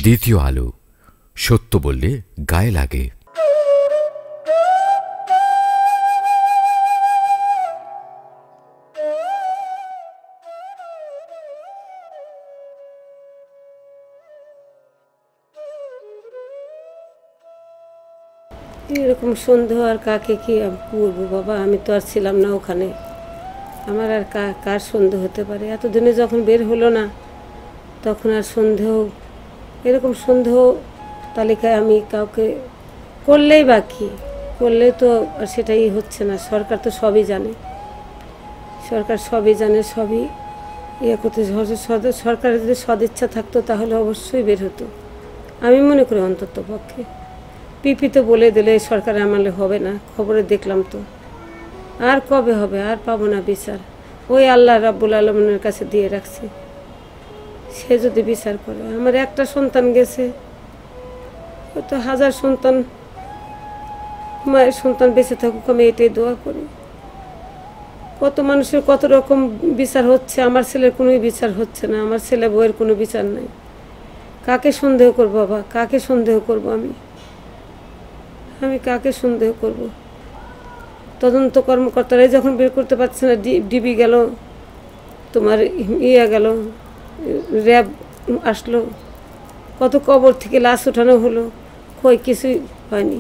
দ্বিতীয় আলো, সত্য বললে গায়ে লাগে। এরকম সন্দেহ আর কাকে কি বলবো বাবা, আমি তো আর ছিলাম না ওখানে, আমার আর কার সন্দেহ হতে পারে? এতদিনে যখন বের হলো না তখন আর সন্দেহ, এরকম সন্দেহ তালিকায় আমি কাউকে করলেই বাকি করলে তো আর সেটাই হচ্ছে না। সরকার তো সবই জানে, সরকার সবই জানে, সবই ইয়ে করতে। সরকারের যদি সদিচ্ছা থাকতো তাহলে অবশ্যই বের হতো, আমি মনে করি অন্তত পক্ষে। পিপিতে বলে দিলে সরকার আমলে হবে না, খবরে দেখলাম তো। আর কবে হবে? আর পাবো না বিচার। ওই আল্লাহ রাব্বুল আলামিনের কাছে দিয়ে রাখছি, সে যদি বিচার করে। আমার একটা সন্তান গেছে, হয়তো হাজার সন্তান, মায়ের সন্তান বেঁচে থাকুক, আমি এটাই দোয়া করি। কত মানুষের কত রকম বিচার হচ্ছে, আমার ছেলের কোনো বিচার হচ্ছে না, আমার ছেলে বউয়ের কোনো বিচার নাই। কাকে সন্দেহ করবো বাবা, কাকে সন্দেহ করবো? আমি কাকে সন্দেহ করব? তদন্ত কর্মকর্তারাই যখন বের করতে পারছে না, ডিবি গেল, তোমার গেল, র্যাব আসলো, কত কবর থেকে লাশ ওঠানো হলো, কই কিছুই হয়নি।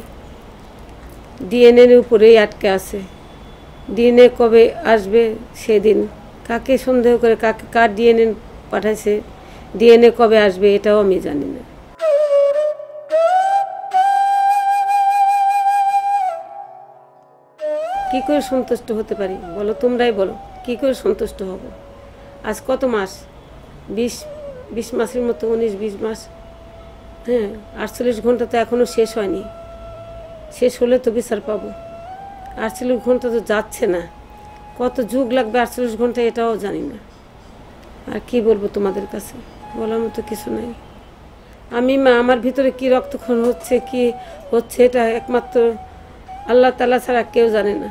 ডিএনএর উপরেই আটকে আছে, ডিএনএ কবে আসবে সেদিন। কাকে সন্দেহ করে, কার ডিএনএ পাঠাইছে, ডিএনএ কবে আসবে এটাও আমি জানি না। কি করে সন্তুষ্ট হতে পারি বলো? তোমরাই বলো, কি করে সন্তুষ্ট হব? আজ কত মাস? 20 মাসের মতো, 19-20 মাস। হ্যাঁ, 48 ঘন্টা তো এখনও শেষ হয়নি। শেষ হলে তো বিচার পাবো। 48 ঘন্টা তো যাচ্ছে না, কত যুগ লাগবে 48 ঘন্টা এটাও জানি না। আর কি বলবো তোমাদের কাছে, বলার মতো কিছু নাই। আমার ভিতরে কি রক্তক্ষরণ হচ্ছে, কি হচ্ছে, এটা একমাত্র আল্লাহ তাআলা ছাড়া কেউ জানে না।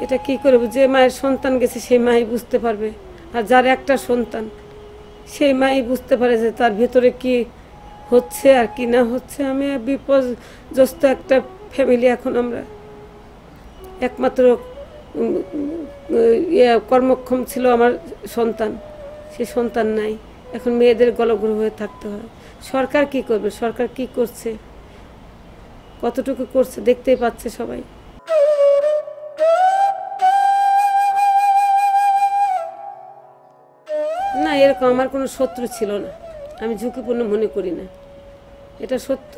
এটা কি করে, যে মায়ের সন্তান গেছে সেই মাই বুঝতে পারবে, আর যার একটা সন্তান সেই মাই বুঝতে পারে যে তার ভিতরে কি হচ্ছে আর কি না হচ্ছে। আমি বিপর্যস্ত একটা ফ্যামিলি এখন আমরা। একমাত্র কর্মক্ষম ছিল আমার সন্তান, সে সন্তান নাই, এখন মেয়েদের গলগ্রহ হয়ে থাকতে হয়। সরকার কি করবে? সরকার কি করছে, কতটুকু করছে দেখতেই পাচ্ছে সবাই। না, এরকম আমার কোনো শত্রু ছিল না, আমি ঝুঁকিপূর্ণ মনে করি না। এটা সত্য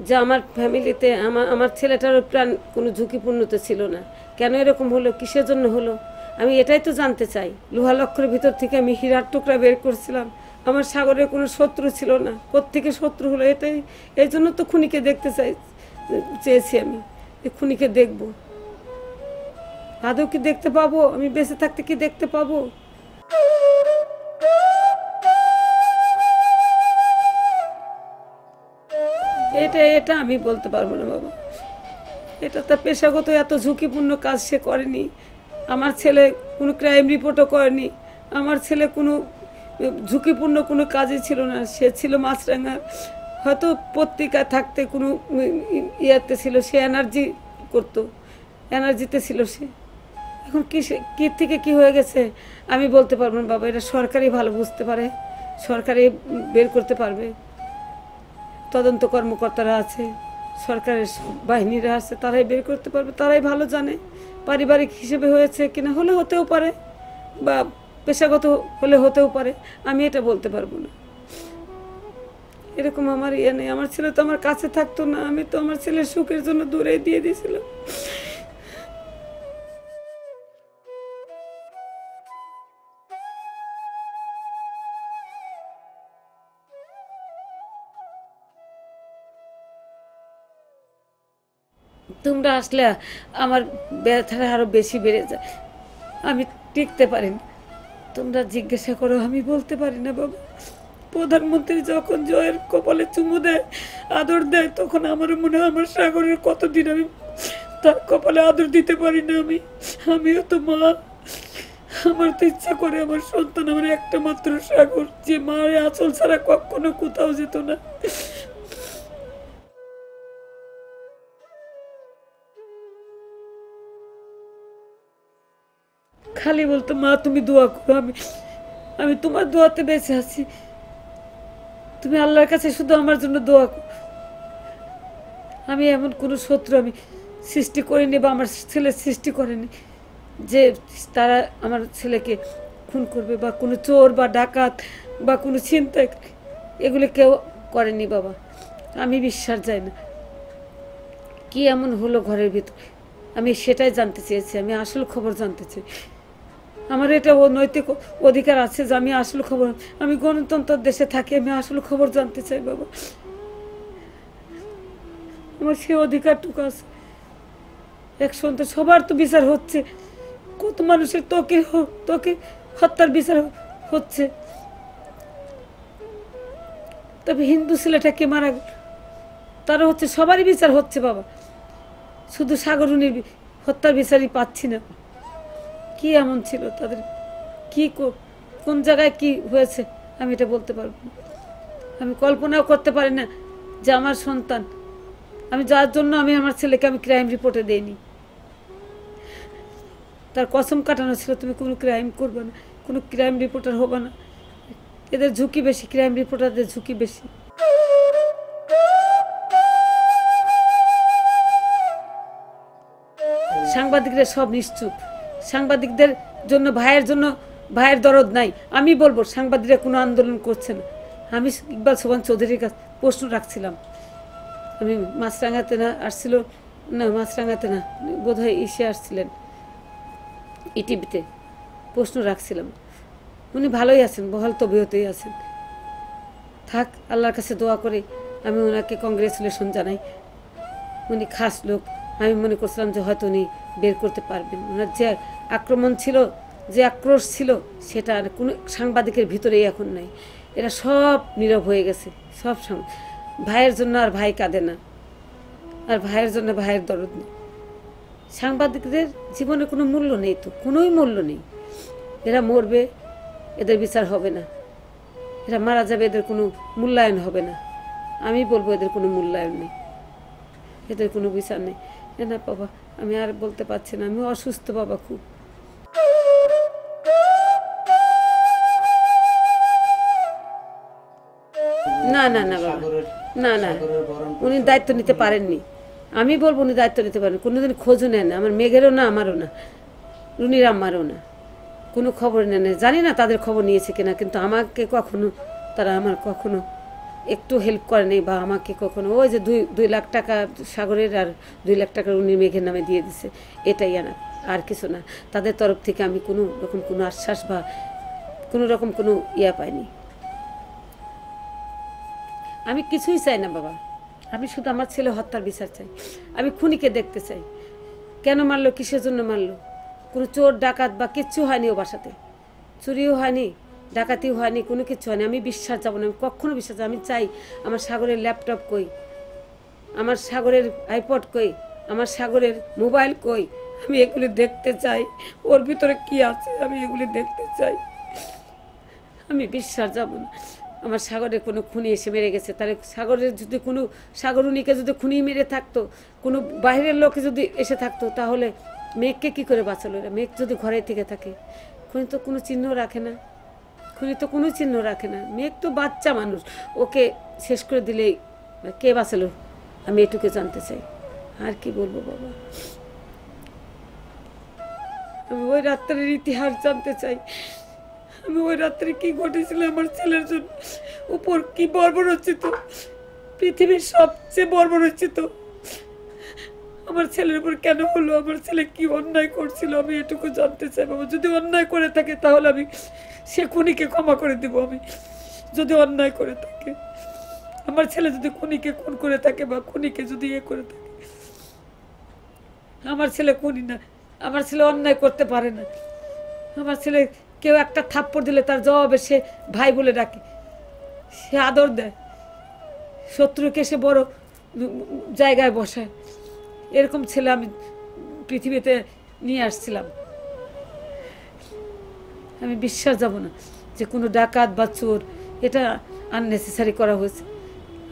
যে আমার ফ্যামিলিতে আমার ছেলেটারও প্রাণ কোনো ঝুঁকিপূর্ণতা ছিল না। কেন এরকম হলো, কিসের জন্য হলো, আমি এটাই তো জানতে চাই। লোহা লক্ষ্যের ভিতর থেকে আমি হীরার টুকরা বের করছিলাম, আমার সাগরের কোনো শত্রু ছিল না। কোত্থেকে শত্রু হলো, এই জন্য তো খুনিকে দেখতে চেয়েছি আমি, যে খুনিকে দেখব। আদৌ কি দেখতে পাবো? আমি বেঁচে থাকতে কি দেখতে পাবো? এটা আমি বলতে পারবো না বাবা। এটা তার পেশাগত এত ঝুঁকিপূর্ণ কাজ সে করেনি। আমার ছেলে কোনো ক্রাইম রিপোর্টও করেনি, আমার ছেলে কোনো ঝুঁকিপূর্ণ কোনো কাজই ছিল না। সে ছিল মাছরাঙার, হয়তো পত্রিকা থাকতে কোনো ইয়েতে ছিল, সে এনার্জি করতো, এনার্জিতে ছিল সে। এখন কি থেকে কি হয়ে গেছে আমি বলতে পারবো না বাবা। এটা সরকারই ভালো বুঝতে পারে, সরকারই বের করতে পারবে। তদন্ত কর্মকর্তারা আছে, সরকারের বাহিনীরা আছে, তারাই বের করতে পারবে, তারাই ভালো জানে। পারিবারিক হিসেবে হয়েছে কিনা, হলে হতেও পারে, বা পেশাগত হলে হতেও পারে, আমি এটা বলতে পারবো না। এরকম আমার ইয়ে নেই। আমার ছেলে তো আমার কাছে থাকতো না, আমি তো আমার ছেলের সুখের জন্য দূরে দিয়ে দিয়েছিলাম। তোমরা আসলে আমার ব্যথাটা আরো বেশি বেড়ে যায়, আমি টিকতে পারি না। তোমরা জিজ্ঞাসা করো, আমি বলতে পারি না বাবা। প্রধানমন্ত্রী যখন জয়ের কপালে চুমু দেয়, আদর দেয়, তখন আমার মনে হয় আমার সাগরের কতদিন আমি তার কপালে আদর দিতে পারি না। আমিও তো মা, আমার তো ইচ্ছা করে আমার সন্তান আমার একটা মাত্র সাগর, যে মায়ের আঁচল ছাড়া কখনো কোথাও যেত না। খালি বলতো, মা তুমি দোয়া করো, আমি তোমার দোয়াতে বেঁচে আছি, তুমি আল্লাহর কাছে শুধু আমার জন্য দোয়া করো। আমি এমন কোনো শত্রু আমি সৃষ্টি করিনি বা আমার ছেলে সৃষ্টি করেনি যে তারা আমার ছেলেকে খুন করবে, বা কোনো চোর বা ডাকাত বা কোনো ছিনতাই, এগুলো কেউ করেনি বাবা। আমি বিশ্বাস যাই না কি এমন হলো ঘরের ভিতরে, আমি সেটাই জানতে চেয়েছি, আমি আসল খবর জানতে চাই। আমার এটা নৈতিক অধিকার আছে যে আমি আসল খবর, আমি গণতন্ত্র দেশে থাকি, আমি আসল খবর জানতে চাই বাবা। আমার সে অধিকারটুকু আছে। এক সন্তান, সবার তো বিচার হচ্ছে, কত মানুষের তোকে হত্যার বিচার হচ্ছে, তবে হিন্দু ছেলেটাকে মারা গেল তারা হচ্ছে, সবারই বিচার হচ্ছে বাবা, শুধু সাগরুনির হত্যার বিচারই পাচ্ছি না। কি এমন ছিল তাদের, কি কোন জায়গায় কি হয়েছে আমি এটা বলতে পারবো না। আমি কল্পনাও করতে পারি না যে আমার সন্তান, আমি যার জন্য আমি আমার ছেলেকে আমি ক্রাইম রিপোর্টে দেইনি, তার কসম কাটানো ছিল তুমি কোনো ক্রাইম করবে না, কোনো ক্রাইম রিপোর্টার হবে না। এদের ঝুঁকি বেশি, ক্রাইম রিপোর্টারদের ঝুঁকি বেশি। সাংবাদিকরা সব নিশ্চুপ, সাংবাদিকদের জন্য ভাইয়ের দরদ নাই। আমি বলবো সাংবাদিকরা কোনো আন্দোলন করছে না। আমি ইকবাল সোবহান চৌধুরীর কাছে প্রশ্ন রাখছিলাম, আমি মাছরাঙাতে না আসছিল, না মাছরাঙাতে না বোধহয় ইসে আসছিলেন ইটিভিতে, প্রশ্ন রাখছিলাম। উনি ভালোই আছেন, বহাল তবিয়তেই আছেন, থাক, আল্লাহর কাছে দোয়া করে আমি ওনাকে কংগ্রেচুলেশন জানাই। উনি খাস লোক, আমি মনে করছিলাম যে হয়তো উনি বের করতে পারবেন। ওনার যে আক্রমণ ছিল, যে আক্রোশ ছিল, সেটা আর কোনো সাংবাদিকের ভিতরেই এখন নাই। এরা সব নীরব হয়ে গেছে, সব ভাইয়ের জন্য আর ভাই কাঁদে না, আর ভাইয়ের জন্য ভাইয়ের দরদ নেই। সাংবাদিকদের জীবনে কোনো মূল্য নেই, তো কোনোই মূল্য নেই। এরা মরবে, এদের বিচার হবে না, এরা মারা যাবে, এদের কোনো মূল্যায়ন হবে না। আমি বলবো এদের কোনো মূল্যায়ন নেই, এদের কোনো বিচার নেই। না বাবা, আমি আর বলতে পারছি না, আমি অসুস্থ বাবা খুব। না না না বাবা, না না, উনি দায়িত্ব নিতে পারেননি। আমি বলবো উনি দায়িত্ব নিতে পারেন, কোনোদিন খোঁজও নেন না, আমার মেঘেরও না, আমারও না, রুনির আম্মারও না, কোনো খবর নেন না। জানি না তাদের খবর নিয়েছে কিনা, কিন্তু আমাকে কখনো তারা আমার কখনো একটু হেল্প করেনি, বা আমাকে কখনো ওই যে 2 লাখ টাকা সাগরের আর 2 লাখ টাকা রুনির মেঘের নামে দিয়ে দিছে, এটাই আর কিছু না। তাদের তরফ থেকে আমি কোনো রকম কোনো আশ্বাস বা কোনো রকম কোনো ইয়া পাইনি। আমি কিছুই চাই না বাবা, আমি শুধু আমার ছেলে হত্যার বিচার চাই। আমি খুনিকে দেখতে চাই, কেন মারলো, কিসের জন্য মারলো। কোনো চোর ডাকাত বা কিচ্ছু হয়নি ও বাসাতে, চুরিও হয়নি, ডাকাতিও হয়নি, কোনো কিছু হয়নি। আমি বিশ্বাস যাবো না, আমি কখনো বিশ্বাস যাব। আমি চাই আমার সাগরের ল্যাপটপ কই, আমার সাগরের আইপড কই, আমার সাগরের মোবাইল কই, আমি এগুলি দেখতে চাই। ওর ভিতরে কি আছে আমি এগুলি দেখতে চাই। আমি বিশ্বাস যাব না আমার সাগরের কোনো খুনি এসে মেরে গেছে। তাহলে সাগরের যদি কোনো সাগরুনিকে যদি খুনি মেরে থাকতো, কোনো বাইরের লোকে যদি এসে থাকতো, তাহলে মেঘকে কি করে বাঁচালো এরা? মেঘ যদি ঘরে থেকে থাকে, খুনি তো কোনো চিহ্ন রাখে না, খুনি তো কোনো চিহ্ন রাখে না। মেঘ তো বাচ্চা মানুষ, ওকে শেষ করে দিলেই কে বাঁচালো? আমি এটুকু জানতে চাই, আর কি বলবো বাবা। আমি ওই রাত্রের ইতিহাস জানতে চাই, আমি ওই রাত্রে কি ঘটেছিল আমার ছেলের জন্য, উপর কি বর্বরচিত, পৃথিবীর সবচেয়ে বর্বরচিত আমার ছেলের উপর কেন হলো, আমার ছেলে কি অন্যায় করছিল, আমি এটুকু জানতে চাই বাবা। যদি অন্যায় করে থাকে তাহলে আমি সে খুনিকে ক্ষমা করে দেব। আমি যদি অন্যায় করে থাকে, আমার ছেলে যদি খুনিকে খুন করে থাকে বা খুনিকে যদি ইয়ে করে থাকে, আমার ছেলে খুনি না, আমার ছেলে অন্যায় করতে পারে না। আমার ছেলে কেউ একটা থাপ্পড় দিলে তার জবাবে সে ভাই বলে ডাকে, সে আদর দেয়, শত্রুকে সে বড় জায়গায় বসায়। এরকম ছেলে আমি পৃথিবীতে নিয়ে আসছিলাম। আমি বিশ্বাস যাব না যে কোনো ডাকাত বা চোর, এটা আননেসেসারি করা হয়েছে।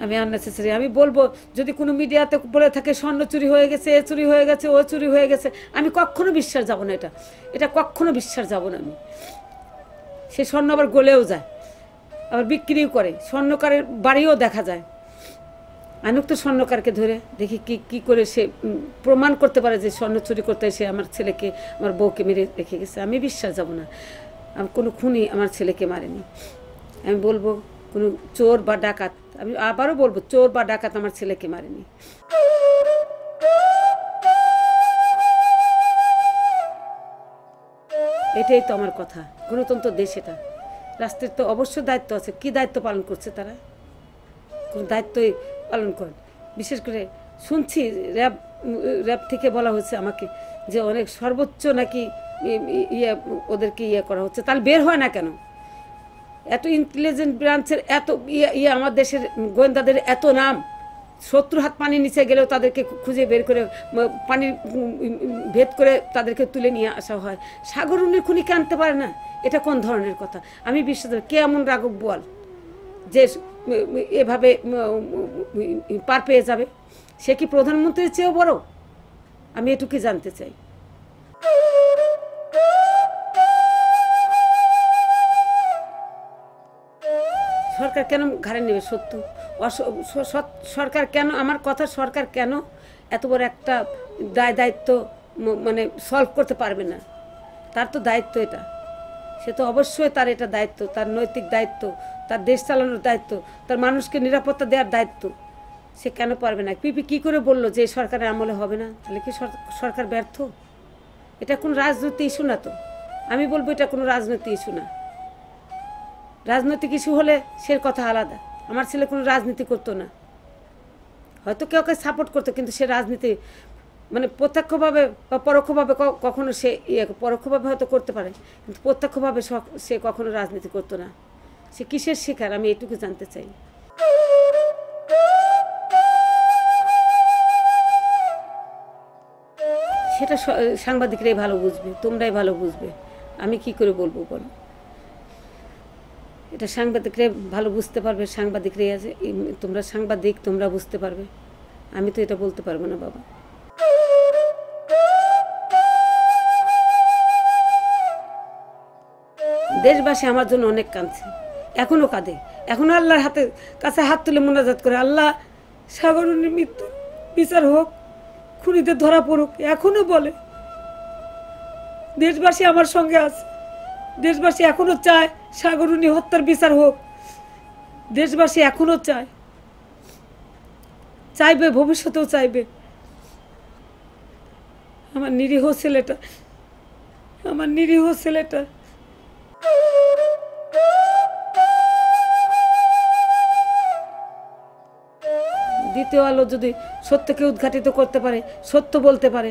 আমি আননেসেসারি আমি বলবো, যদি কোনো মিডিয়াতে বলে থাকে স্বর্ণ চুরি হয়ে গেছে, এ চুরি হয়ে গেছে, ও চুরি হয়ে গেছে, আমি কখনো বিশ্বাস যাব না। এটা কখনো বিশ্বাস যাব না আমি। সে স্বর্ণ আবার গলেও যায়, আবার বিক্রিও করে, স্বর্ণকারের বাড়িও দেখা যায়। আনুক তো স্বর্ণকারকে ধরে দেখি কি করে সে প্রমাণ করতে পারে যে স্বর্ণ চুরি করতে এসে আমার ছেলেকে, আমার বউকে মেরে রেখে গেছে। আমি বিশ্বাস যাব না কোনো খুনি আমার ছেলেকে মারেনি। আমি বলবো কোনো চোর বা ডাকাত, আমি আবারও বলবো চোর বা ডাকাত আমার ছেলেকে মারেনি। এটাই তো আমার কথা। গণতন্ত্র দেশ, এটা রাষ্ট্রের তো অবশ্য দায়িত্ব আছে। কি দায়িত্ব পালন করছে তারা? কোনো দায়িত্বই পালন করেন। বিশেষ করে শুনছি র্যাব থেকে বলা হচ্ছে আমাকে যে অনেক সর্বোচ্চ নাকি ওদেরকে করা হচ্ছে। তাহলে বের হয় না কেন? এত ইন্টেলিজেন্ট ব্রাঞ্চের এত আমার দেশের গোয়েন্দাদের এত নাম, 70 হাত পানির নিচে গেলেও তাদেরকে খুঁজে বের করে পানির ভেদ করে তাদেরকে তুলে নিয়ে আসা হয়। সাগররুনির খুনিকে আনতে পারে না? এটা কোন ধরনের কথা? আমি বিশ্বাস করি কে এমন রাঘব বোয়াল যে এভাবে পার পেয়ে যাবে? সে কি প্রধানমন্ত্রীর চেয়েও বড়? আমি এটুকুই জানতে চাই। সরকার কেন ঘাড়ে নেবে? সত্য সরকার কেন, আমার কথা, সরকার কেন এত বড় একটা দায়িত্ব মানে সলভ করতে পারবে না? তার তো দায়িত্ব এটা, সে তো অবশ্যই তার এটা দায়িত্ব, তার নৈতিক দায়িত্ব, তার দেশ চালানোর দায়িত্ব, তার মানুষকে নিরাপত্তা দেওয়ার দায়িত্ব। সে কেন পারবে না? পিপি কি করে বললো যে সরকারের আমলে হবে না? তাহলে কি সরকার ব্যর্থ? এটা কোনো রাজনৈতিক ইস্যু না তো। আমি বলবো এটা কোনো রাজনৈতিক ইস্যু না। রাজনৈতিক ইস্যু হলে সে কথা আলাদা। আমার ছেলে কোনো রাজনীতি করতো না, হয়তো কেউ ওকে সাপোর্ট করতো, কিন্তু সে রাজনীতি মানে প্রত্যক্ষভাবে বা পরোক্ষভাবে কখনো সে পরোক্ষভাবে হয়তো করতে পারে, কিন্তু প্রত্যক্ষভাবে সে কখনো রাজনীতি করতো না। সে কিসের শিকার আমি এটুকু জানতে চাই। সেটা সাংবাদিকরাই ভালো বুঝবে, তোমরাই ভালো বুঝবে। আমি কি করে বলবো বলো? এটা সাংবাদিকরাই ভালো বুঝতে পারবে। সাংবাদিকরাই আছে, তোমরা সাংবাদিক, তোমরা বুঝতে পারবে। আমি তো এটা বলতে পারবো না বাবা। দেশবাসী আমার জন্য অনেক কাঁদছে, এখনো কাঁদে, এখনো আল্লাহর কাছে হাত তুলে মোনাজাত করে, আল্লাহ সাগররুনির মৃত্যু বিচার হোক, খুনিদের ধরা পড়ুক। এখনো বলে দেশবাসী আমার সঙ্গে আছে। দেশবাসী এখনো চায় সাগররুনি হত্যার বিচার হোক। দেশবাসী এখনো চাইবে, ভবিষ্যতেও চাইবে। আমার নিরীহ ছেলেটা দ্বিতীয় আলো যদি সত্যকে উদ্ঘাটিত করতে পারে, সত্য বলতে পারে,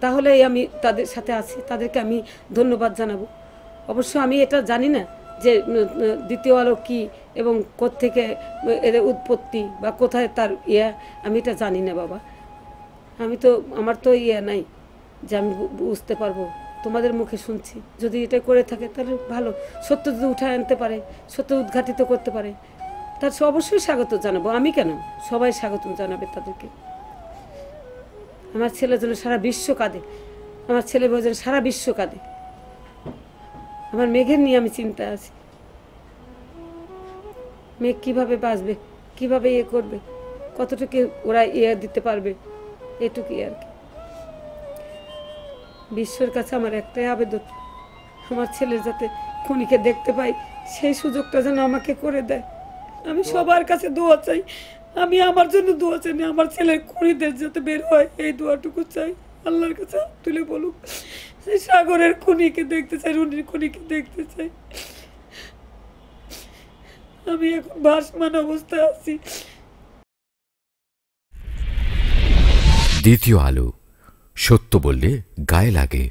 তাহলেই আমি তাদের সাথে আছি, তাদেরকে আমি ধন্যবাদ জানাবো। অবশ্য আমি এটা জানি না যে দ্বিতীয় আলো কি এবং কোত্থেকে এর উৎপত্তি বা কোথায় তার আমি এটা জানি না বাবা। আমার তো নাই যে আমি বুঝতে পারবো। তোমাদের মুখে শুনছি, যদি এটা করে থাকে তাহলে ভালো। সত্য যদি উঠায় আনতে পারে, সত্য উদ্ঘাটিত করতে পারে, তার অবশ্যই স্বাগত জানাবো। আমি কেন, সবাই স্বাগত জানাবে তাদেরকে। আমার ছেলের জন্য সারা বিশ্ব কাঁদে, আমার ছেলে বউয়ের জন্য সারা বিশ্ব কাঁদে। আমার মেঘের নিয়ে আমি চিন্তা আছি, মেঘ কিভাবে বাঁচবে, কিভাবে করবে, কতটুকু ওরা দিতে পারবে, এটুকুই আর কি। বিশ্বের কাছে আমার একটাই আবেদন, আমার ছেলের যাতে খুনিকে দেখতে পাই, সেই সুযোগটা যেন আমাকে করে দেয়। আমি সবার কাছে দোয়া চাই, আমি আমার জন্য দোয়া চাই না, আমার ছেলের খুনিদের যাতে বের হয়, এই দোয়াটুকু চাই। আল্লাহর কাছে তুলে বলুক, সাগরের খুনিকে দেখতে চাই, রুনির খুনিকে দেখতে চাই। আমি এখন ভাসমান অবস্থায় আছি। দ্বিতীয় আলো, সত্য বললে গায়ে লাগে।